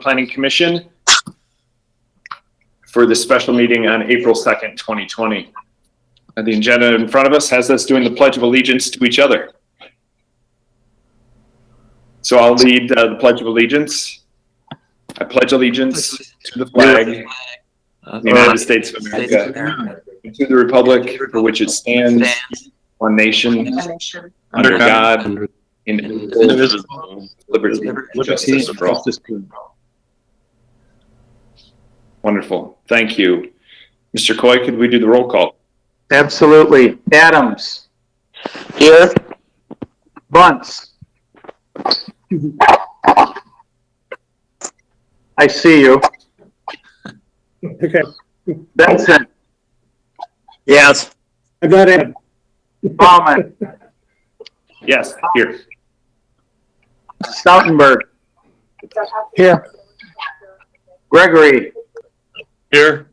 Planning Commission for the special meeting on April 2nd, 2020. The agenda in front of us has us doing the Pledge of Allegiance to each other. So I'll lead the Pledge of Allegiance. I pledge allegiance to the flag of the United States of America, and to the republic for which it stands, one nation, under God, indivisible, liberty and justice for all. Wonderful. Thank you. Mr. Coy, could we do the roll call? Absolutely. Adams. Here. Bunce. I see you. Okay. Benson. Yes. I got it. Bauman. Yes, here. Stoutenberg. Here. Gregory. Here.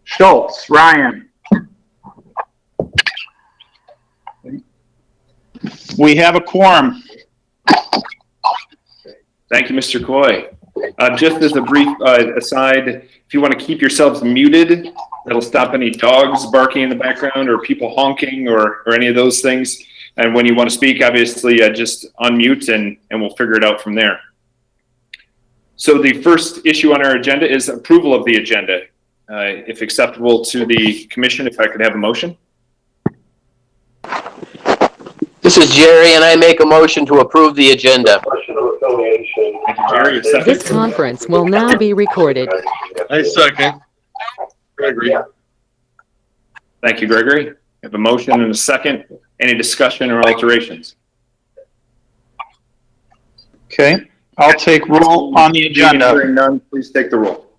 Schultz. Ryan. We have a quorum. Thank you, Mr. Coy. Just as a brief aside, if you want to keep yourselves muted, that'll stop any dogs barking in the background or people honking or any of those things. And when you want to speak, obviously, just unmute and we'll figure it out from there. So the first issue on our agenda is approval of the agenda. If acceptable to the commission, if I could have a motion. This is Jerry, and I make a motion to approve the agenda. Thank you, Jerry. A second. This conference will now be recorded. I second. Gregory. Thank you, Gregory. We have a motion and a second. Any discussion or alterations? Okay. I'll take roll on the agenda. Hearing none, please take the roll.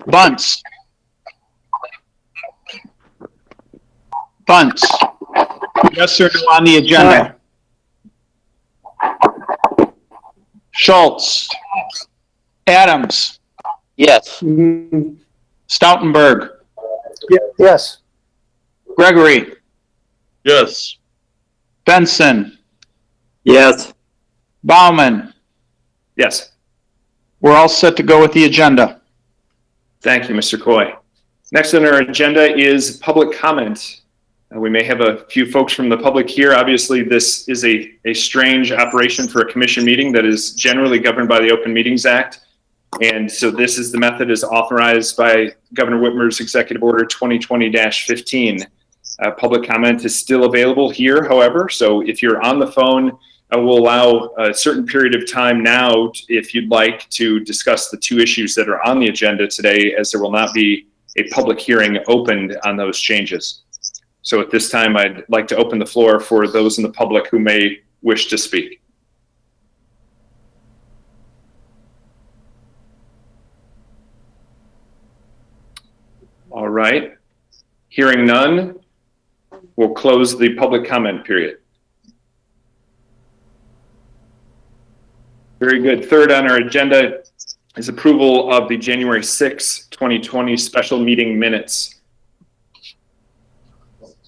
Bunce. Bunce. Yes or no on the agenda? Schultz. Adams. Yes. Stoutenberg. Yes. Gregory. Yes. Benson. Yes. Bauman. Yes. We're all set to go with the agenda. Thank you, Mr. Coy. Next on our agenda is public comment. We may have a few folks from the public here. Obviously, this is a strange operation for a commission meeting that is generally governed by the Open Meetings Act. And so this is the method as authorized by Governor Whitmer's Executive Order 2020-15. Public comment is still available here, however. So if you're on the phone, we'll allow a certain period of time now, if you'd like, to discuss the two issues that are on the agenda today, as there will not be a public hearing opened on those changes. So at this time, I'd like to open the floor for those in the public who may wish to speak. All right. Hearing none, we'll close the public comment period. Very good. Third on our agenda is approval of the January 6, 2020 special meeting minutes.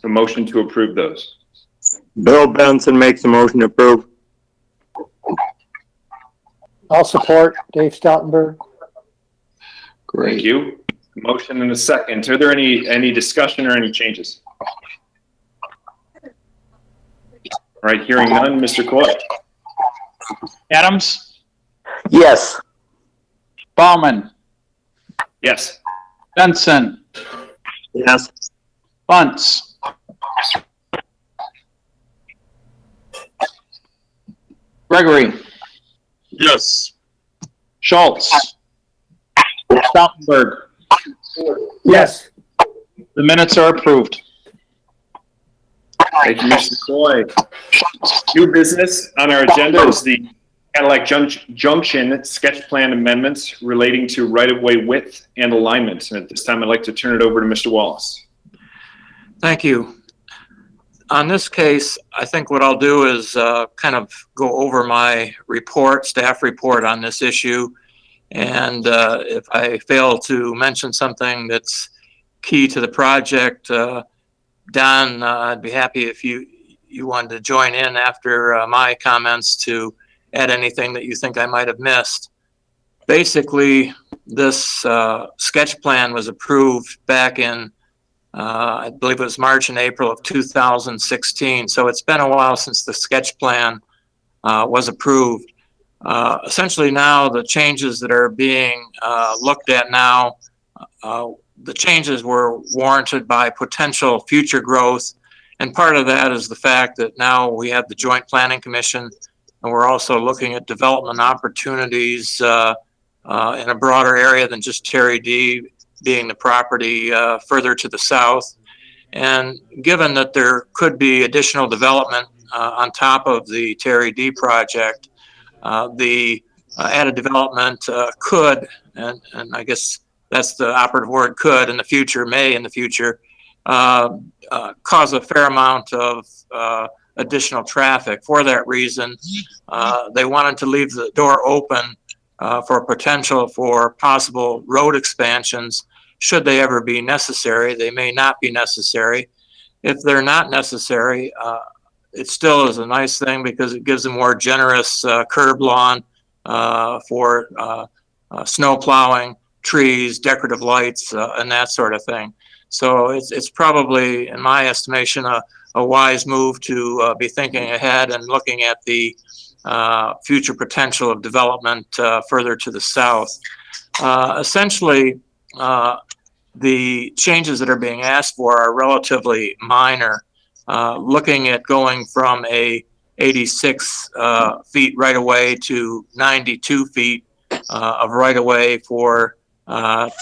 A motion to approve those. Bill Benson makes a motion to approve. I'll support Dave Stoutenberg. Thank you. Motion and a second. Are there any discussion or any changes? All right, hearing none, Mr. Coy. Adams. Yes. Bauman. Yes. Benson. Yes. Bunce. Gregory. Yes. Schultz. Stoutenberg. Yes. The minutes are approved. Thank you, Mr. Coy. New business on our agenda is the Cadillac Junction sketch plan amendments relating to right-of-way width and alignment. And at this time, I'd like to turn it over to Mr. Wallace. Thank you. On this case, I think what I'll do is kind of go over my staff report on this issue. And if I fail to mention something that's key to the project, Don, I'd be happy if you wanted to join in after my comments to add anything that you think I might have missed. Basically, this sketch plan was approved back in, I believe it was March and April of 2016. So it's been a while since the sketch plan was approved. Essentially now the changes that are being looked at now, the changes were warranted by potential future growth. And part of that is the fact that now we have the Joint Planning Commission, and we're also looking at development opportunities in a broader area than just Terry D, being the property further to the south. And given that there could be additional development on top of the Terry D project, the added development could, and I guess that's the operative word, could in the future, may in the future, cause a fair amount of additional traffic. For that reason, they wanted to leave the door open for potential for possible road expansions should they ever be necessary. They may not be necessary. If they're not necessary, it still is a nice thing because it gives a more generous curb lawn for snow plowing, trees, decorative lights, and that sort of thing. So it's probably, in my estimation, a wise move to be thinking ahead and looking at the future potential of development further to the south. Essentially, the changes that are being asked for are relatively minor. Looking at going from a 86 feet right away to 92 feet of right away for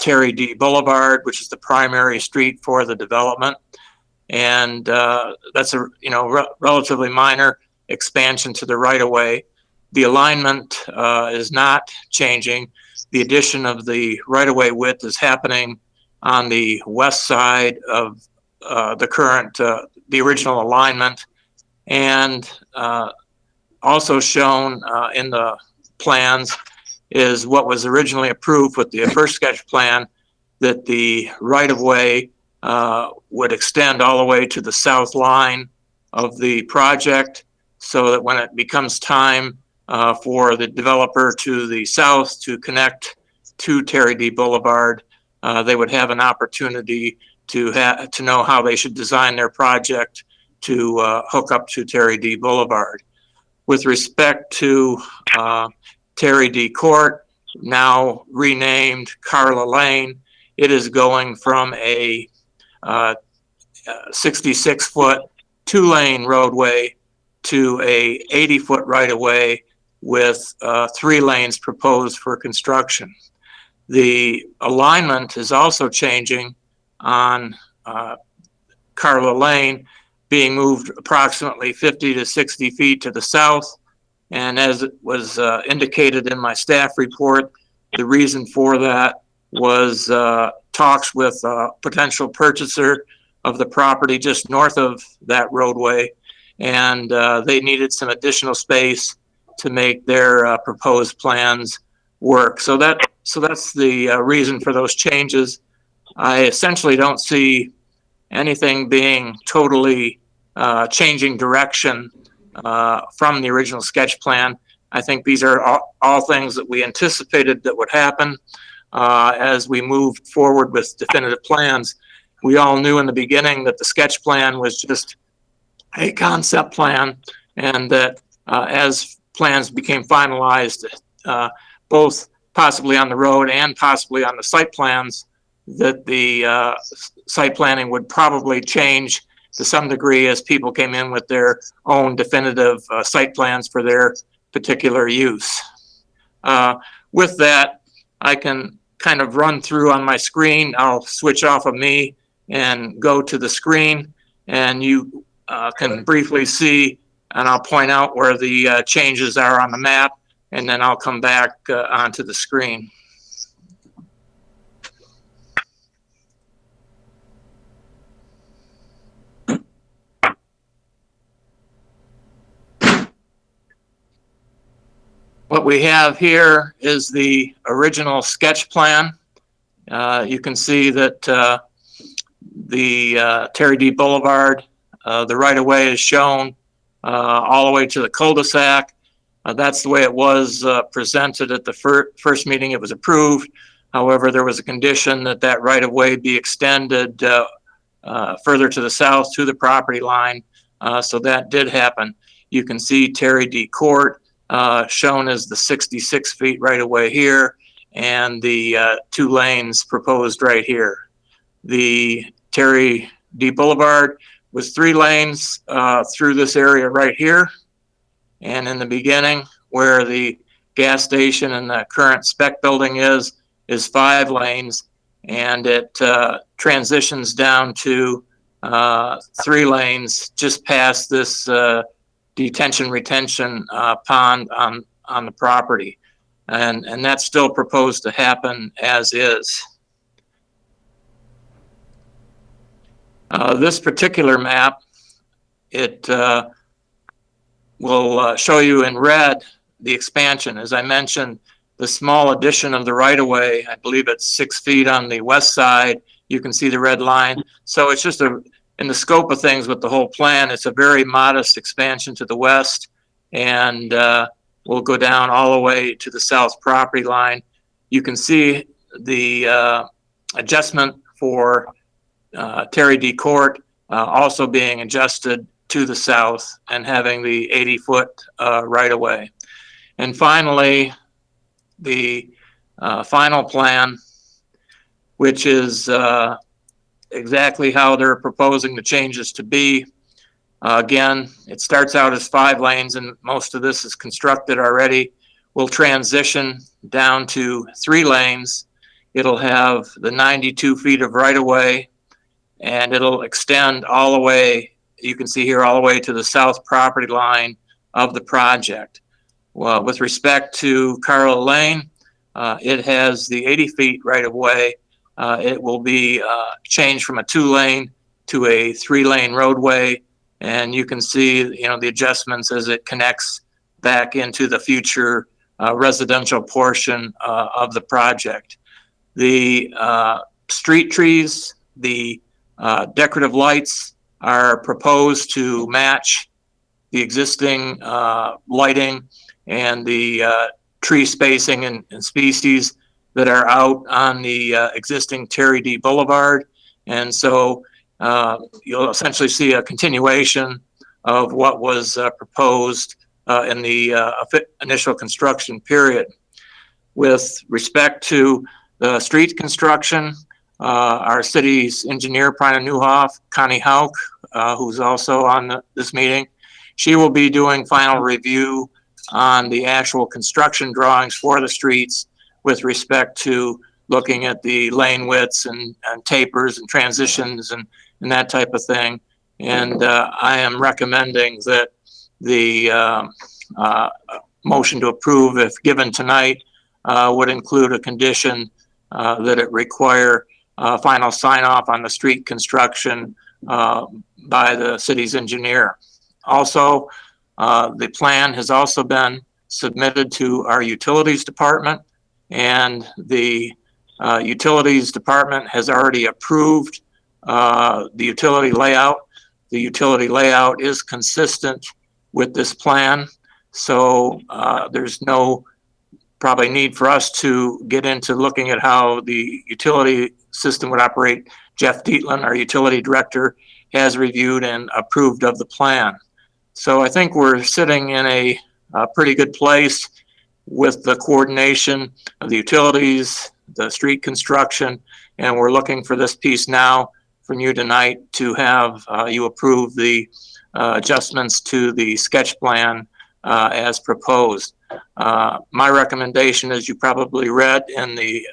Terry D Boulevard, which is the primary street for the development. And that's a relatively minor expansion to the right of way. The alignment is not changing. The addition of the right of way width is happening on the west side of the current, the original alignment, and also shown in the plans is what was originally approved with the first sketch plan, that the right of way would extend all the way to the south line of the project, so that when it becomes time for the developer to the south to connect to Terry D Boulevard, they would have an opportunity to know how they should design their project to hook up to Terry D Boulevard. With respect to Terry D Court, now renamed Carla Lane, it is going from a 66-foot two-lane roadway to a 80-foot right-of-way with 3 lanes proposed for construction. The alignment is also changing on Carla Lane, being moved approximately 50 to 60 feet to the south. And as it was indicated in my staff report, the reason for that was talks with a potential purchaser of the property just north of that roadway. And they needed some additional space to make their proposed plans work. So that's the reason for those changes. I essentially don't see anything being totally changing direction from the original sketch plan. I think these are all things that we anticipated that would happen as we moved forward with definitive plans. We all knew in the beginning that the sketch plan was just a concept plan, and that as plans became finalized, both possibly on the road and possibly on the site plans, that the site planning would probably change to some degree as people came in with their own definitive site plans for their particular use. With that, I can kind of run through on my screen. I'll switch off of me and go to the screen, and you can briefly see, and I'll point out where the changes are on the map, and then I'll come back onto the screen. What we have here is the original sketch plan. You can see that the Terry D Boulevard, the right-of-way is shown all the way to the cul-de-sac. That's the way it was presented at the first meeting. It was approved. However, there was a condition that that right-of-way be extended further to the south to the property line. So that did happen. You can see Terry D. Court shown as the 66 feet right-of-way here, and the 2 lanes proposed right here. The Terry D. Boulevard was 3 lanes through this area right here. And in the beginning, where the gas station and the current spec building is 5 lanes, and it transitions down to 3 lanes just past this detention retention pond on the property. And that's still proposed to happen as is. This particular map, it will show you in red the expansion. As I mentioned, the small addition of the right-of-way, I believe it's 6 feet on the west side. You can see the red line. So it's just in the scope of things with the whole plan, it's a very modest expansion to the west, and we'll go down all the way to the south property line. You can see the adjustment for Terry D. Court also being adjusted to the south and having the 80-foot right-of-way. And finally, the final plan, which is exactly how they're proposing the changes to be. Again, it starts out as 5 lanes, and most of this is constructed already. We'll transition down to 3 lanes. It'll have the 92 feet of right-of-way, and it'll extend all the way, you can see here, all the way to the south property line of the project. Well, with respect to Carla Lane, it has the 80 feet right-of-way. It will be changed from a 2-lane to a 3-lane roadway, and you can see, the adjustments as it connects back into the future residential portion of the project. The street trees, the decorative lights are proposed to match the existing lighting and the tree spacing and species that are out on the existing Terry D. Boulevard. And so you'll essentially see a continuation of what was proposed in the initial construction period. With respect to the street construction, our city's engineer, Prina Newhoff, Connie Hauk, who's also on this meeting, she will be doing final review on the actual construction drawings for the streets with respect to looking at the lane widths and tapers and transitions and that type of thing. And I am recommending that the motion to approve, if given tonight, would include a condition that it require final sign off on the street construction by the city's engineer. Also, the plan has also been submitted to our utilities department, and the utilities department has already approved the utility layout. The utility layout is consistent with this plan, so there's no probably need for us to get into looking at how the utility system would operate. Jeff Dietland, our utility director, has reviewed and approved of the plan. So I think we're sitting in a pretty good place with the coordination of the utilities, the street construction, and we're looking for this piece now from you tonight to have you approve the adjustments to the sketch plan as proposed. My recommendation, as you probably read in the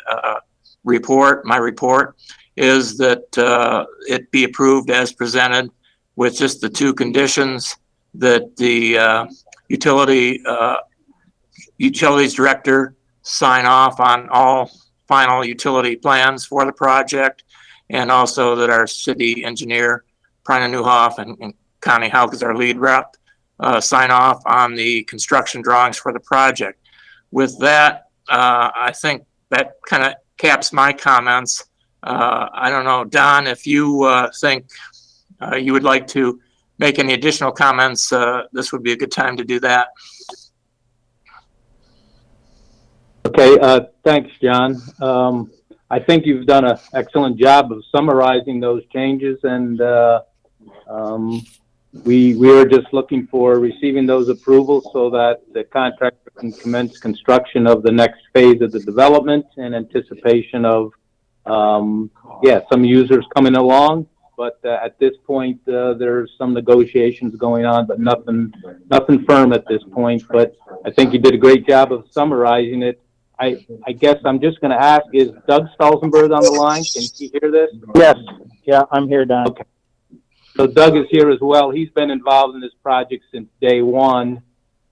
report, my report, is that it be approved as presented with just the 2 conditions, that the utilities director sign off on all final utility plans for the project, and also that our city engineer, Prina Newhoff, and Connie Hauk is our lead rep, sign off on the construction drawings for the project. With that, I think that kind of caps my comments. I don't know, Don, if you think you would like to make any additional comments, this would be a good time to do that. Okay, thanks, John. I think you've done an excellent job of summarizing those changes, and we are just looking for receiving those approvals so that the contractor can commence construction of the next phase of the development in anticipation of, some users coming along. But at this point, there's some negotiations going on, but nothing firm at this point. But I think you did a great job of summarizing it. I guess I'm just going to ask, is Doug Stolzenberg on the line? Can he hear this? Yes. Yeah, I'm here, Don. Okay. So Doug is here as well. He's been involved in this project since day one.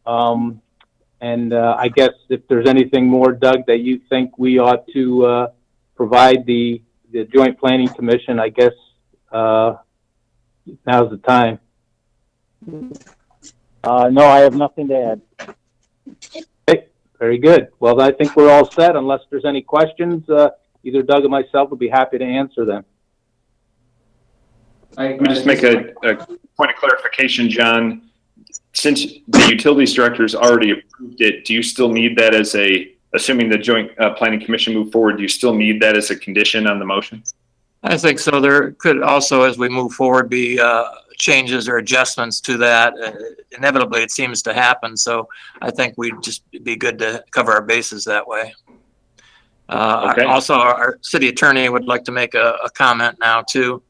I guess if there's anything more, Doug, that you think we ought to provide the Joint Planning Commission, I guess now's the time. No, I have nothing to add. Okay, very good. Well, I think we're all set unless there's any questions. Either Doug or myself would be happy to answer them. Let me just make a point of clarification, John. Since the utilities director has already approved it, do you still need that as assuming the Joint Planning Commission move forward, do you still need that as a condition on the motion? I think so. There could also, as we move forward, be changes or adjustments to that. Inevitably, it seems to happen. So I think we'd just be good to cover our bases that way. Okay. Also, our city attorney would like to make a comment now too.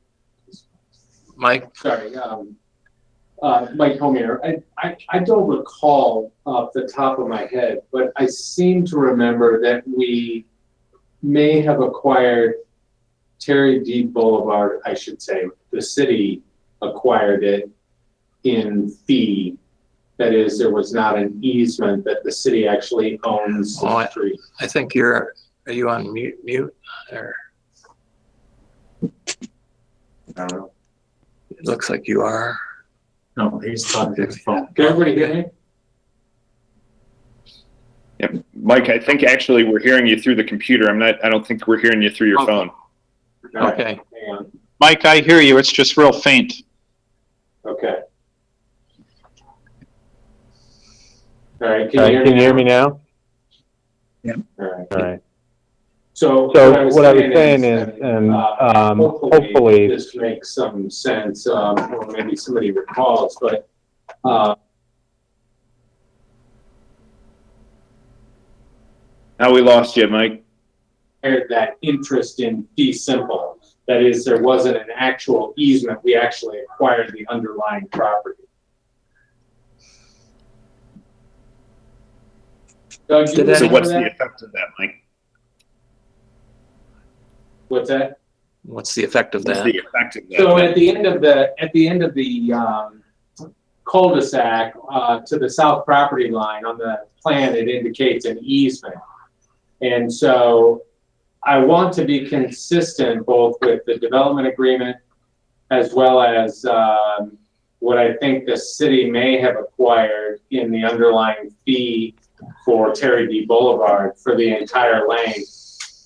Mike? Sorry, Mike Homier. I don't recall off the top of my head, but I seem to remember that we may have acquired Terry D. Boulevard, I should say. The city acquired it in fee. That is, there was not an easement that the city actually owns the street. I think are you on mute or? I don't know. It looks like you are. No, he's talking to his phone. Can everybody hear me? Yep. Mike, I think actually we're hearing you through the computer. I don't think we're hearing you through your phone. Okay. Hang on. Mike, I hear you. It's just real faint. Okay. All right, can you hear me now? Yeah. All All right. So what I was saying is, hopefully this makes some sense, or maybe somebody recalls, but Now we lost you, Mike. that interest in fee simple. That is, there wasn't an actual easement. We actually acquired the underlying property. Doug, Did that- So what's the that? effect of that, Mike? What's that? What's the effect of What's that? the effect of that? So at the end of the cul-de-sac to the south property line on the plan, it indicates an easement. And so I want to be consistent both with the development agreement as well as what I think the city may have acquired in the underlying fee for Terry D. Boulevard for the entire length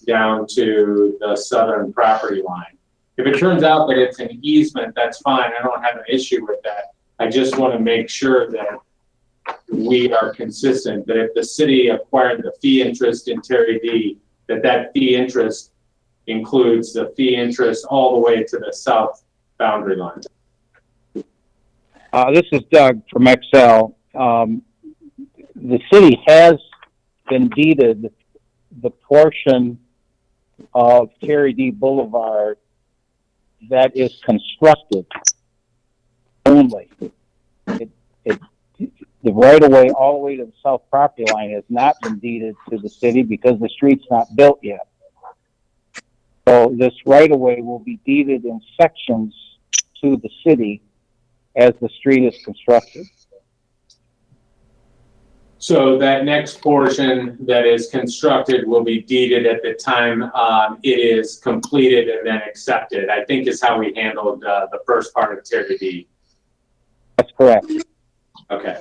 down to the southern property line. If it turns out that it's an easement, that's fine. I don't have an issue with that. I just want to make sure that we are consistent, that if the city acquired the fee interest in Terry D., that fee interest includes the fee interest all the way to the south boundary line. This is Doug from XL. The city has been deeded the portion of Terry D. Boulevard that is constructed only. The right-of-way all the way to the south property line has not been deeded to the city because the street's not built yet. So this right-of-way will be deeded in sections to the city as the street is constructed. So that next portion that is constructed will be deeded at the time it is completed and then accepted, I think is how we handled the first part of Terry D. That's correct. Okay.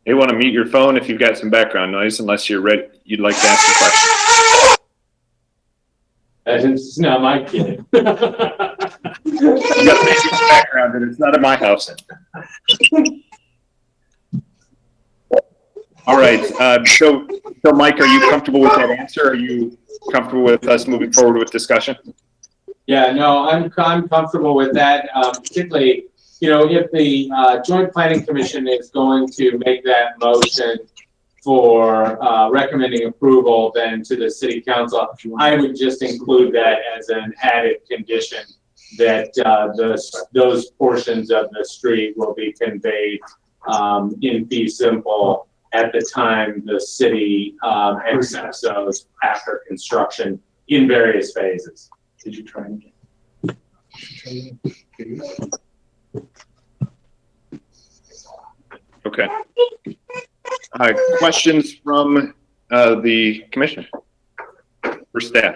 You want to mute your phone if you've got some background noise, unless you're ready, you'd like to ask a question. It's not my kid. You got a background, and it's not in my house. All right. So Mike, are you comfortable with that answer? Are you comfortable with us moving forward with discussion? Yeah, no, I'm comfortable with that, particularly, if the Joint Planning Commission is going to make that motion for recommending approval then to the city council, I would just include that as an added condition that those portions of the street will be conveyed in fee simple at the time the city accepts those after construction in various phases. Did you try again? Okay. Questions from the commission for staff?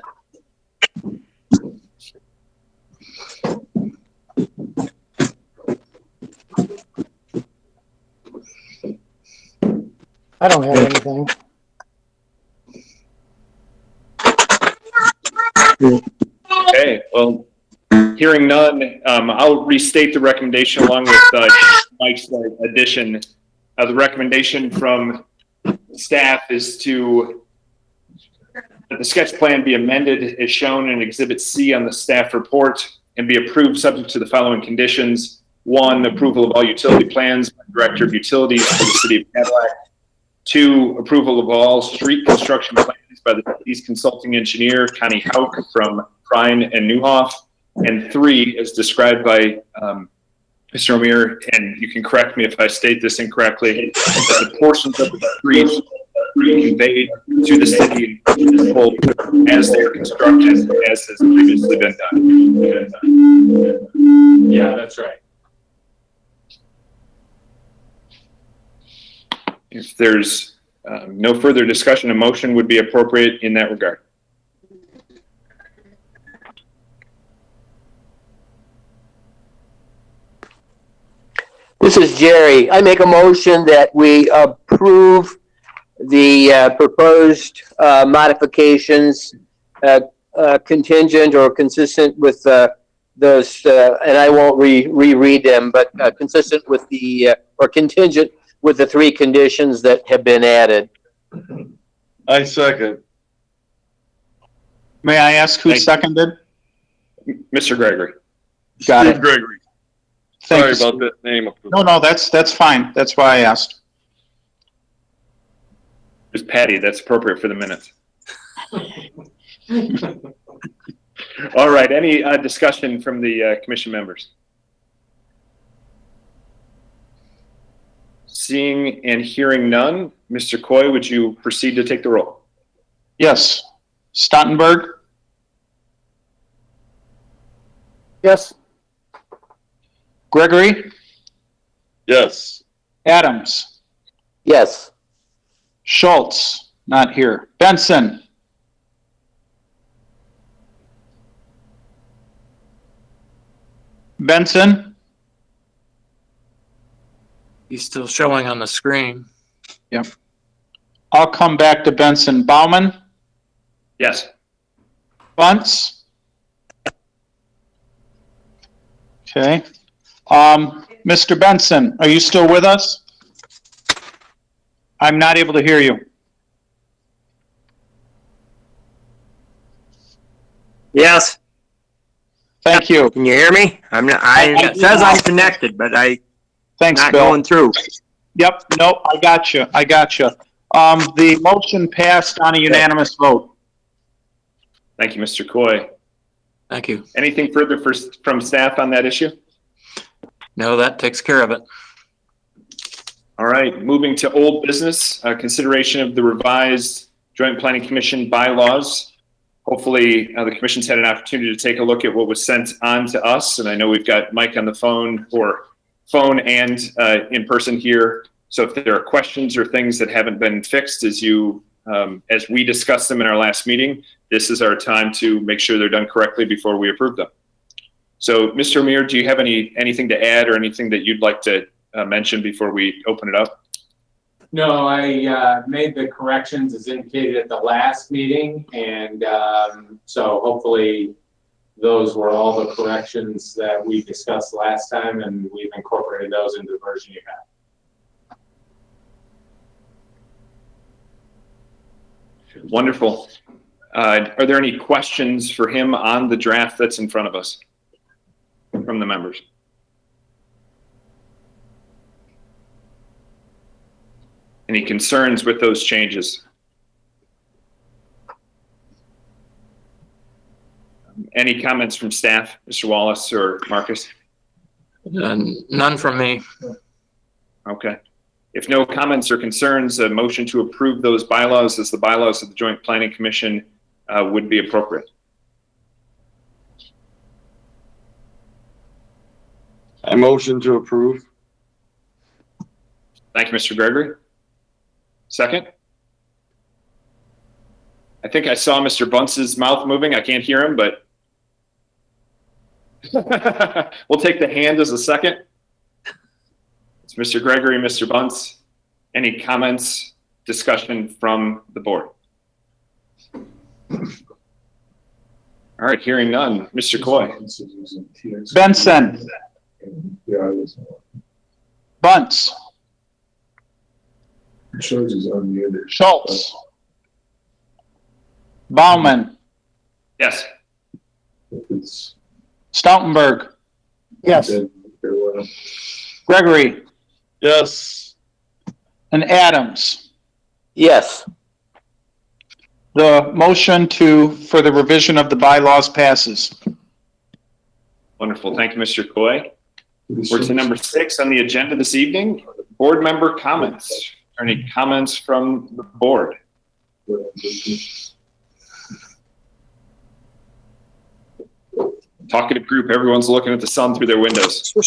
I don't have anything. Okay, well, hearing none, I'll restate the recommendation along with Mike's addition. The recommendation from staff is that the sketch plan be amended as shown in Exhibit C on the staff report and be approved subject to the following conditions. 1, approval of all utility plans by Director of Utilities for the City of Cadillac. 2, approval of all street construction plans by the city's consulting engineer, Connie Hauk from Prine and Newhoff. And 3, as described by Mr. O'Meara, and you can correct me if I state this incorrectly, that the portions of the streets be conveyed to the city as they are constructed, as has previously been done. Yeah, that's right. If there's no further discussion, a motion would be appropriate in that regard. This is Jerry. I make a motion that we approve the proposed modifications contingent or consistent with those, and I won't reread them, but consistent with or contingent with the 3 conditions that have been added. I second. May I ask who Thank you. seconded? Mr. Gregory. Got Steve it. Gregory. Thank Sorry you. about that name. No, that's fine. That's why I asked. It's Patty. That's appropriate for the minutes. All right. Any discussion from the commission members? Seeing and hearing none, Mr. Coy, would you proceed to take the roll? Yes. Stottenberg, Yes. Gregory, Yes. Adams, Yes. Schultz, not here. Benson, Benson, He's still showing on the screen. I'll come back to Benson. Bauman, Yes. Bunce. Okay. Mr. Benson, are you still with us? I'm not able to hear you. Yes, Thank you. can you hear me? I'm not, it says I'm connected, but Thanks, not Bill. going through. Yep, nope, I got you. The motion passed on a unanimous vote. Thank you, Mr. Coy. Thank you. Anything further from staff on that issue? No, that takes care of it. All right, moving to old business, consideration of the revised Joint Planning Commission bylaws. Hopefully, the commission's had an opportunity to take a look at what was sent on to us, and I know we've got Mike on the phone and in person here. So if there are questions or things that haven't been fixed as we discussed them in our last meeting, this is our time to make sure they're done correctly before we approve them. So, Mr. O'Meara, do you have anything to add or anything that you'd like to mention before we open it up? No, I made the corrections as indicated at the last meeting, and so hopefully those were all the corrections that we discussed last time, and we've incorporated those into the version you have. Wonderful. Are there any questions for him on the draft that's in front of us from the members? Any concerns with those changes? Any comments from staff, Mr. Wallace or Marcus? None from me. Okay. If no comments or concerns, a motion to approve those bylaws as the bylaws of the Joint Planning Commission would be appropriate. I motion to approve. Thank you, Mr. Gregory. Second? I think I saw Mr. Bunce's mouth moving. I can't hear him, but we'll take the hand as a second. It's Mr. Gregory, Mr. Bunce. Any comments, discussion from the board? All right, hearing none. Mr. Coy. Benson. Bunce. Schultz. Bauman. Yes. Stoutenberg. Yes. Gregory. Yes. And Adams. Yes. The motion for the revision of the bylaws passes. Wonderful. Thank you, Mr. Coy. We're to number 6 on the agenda this evening. Board member comments. Are there any comments from the board? Talkative group. Everyone's looking at the sun through their windows. All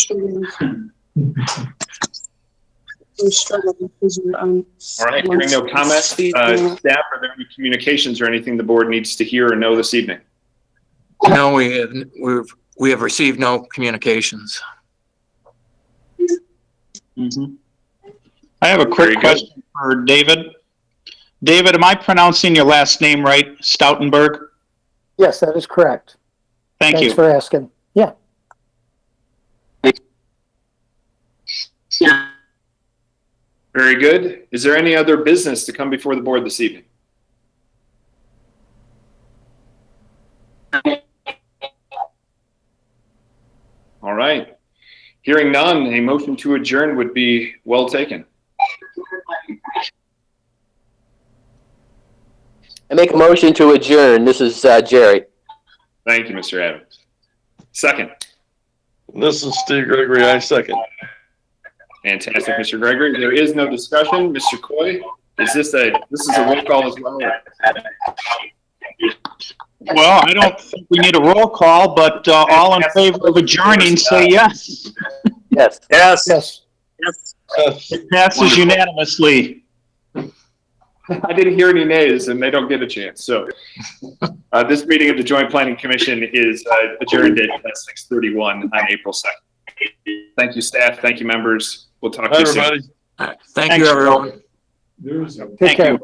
right. Hearing no comments, staff, are there any communications or anything the board needs to hear or know this evening? No, we have received no communications. I have a quick question for David. David, am I pronouncing your last name right? Stoutenberg? Yes, that is correct. Thank Thanks you. for asking. Yeah. Very good. Is there any other business to come before the board this evening? All right. Hearing none, a motion to adjourn would be well taken. I make a motion to adjourn. This is Jerry. Thank you, Mr. Adams. Second. This is Steve Gregory. I second. Fantastic, Mr. Gregory. There is no discussion. Mr. Coy, this is a roll call as well? Well, I don't think we need a roll call, but all in favor of adjourning, say yes. Yes. Yes. Yes. Yes. It passes unanimously. I didn't hear any nays, and they don't get a chance. So this meeting of the Joint Planning Commission is adjourned at 6:31 on April 2nd. Thank you, staff. Thank you, members. We'll talk to you soon. Everybody. Thank you, everyone. Take care.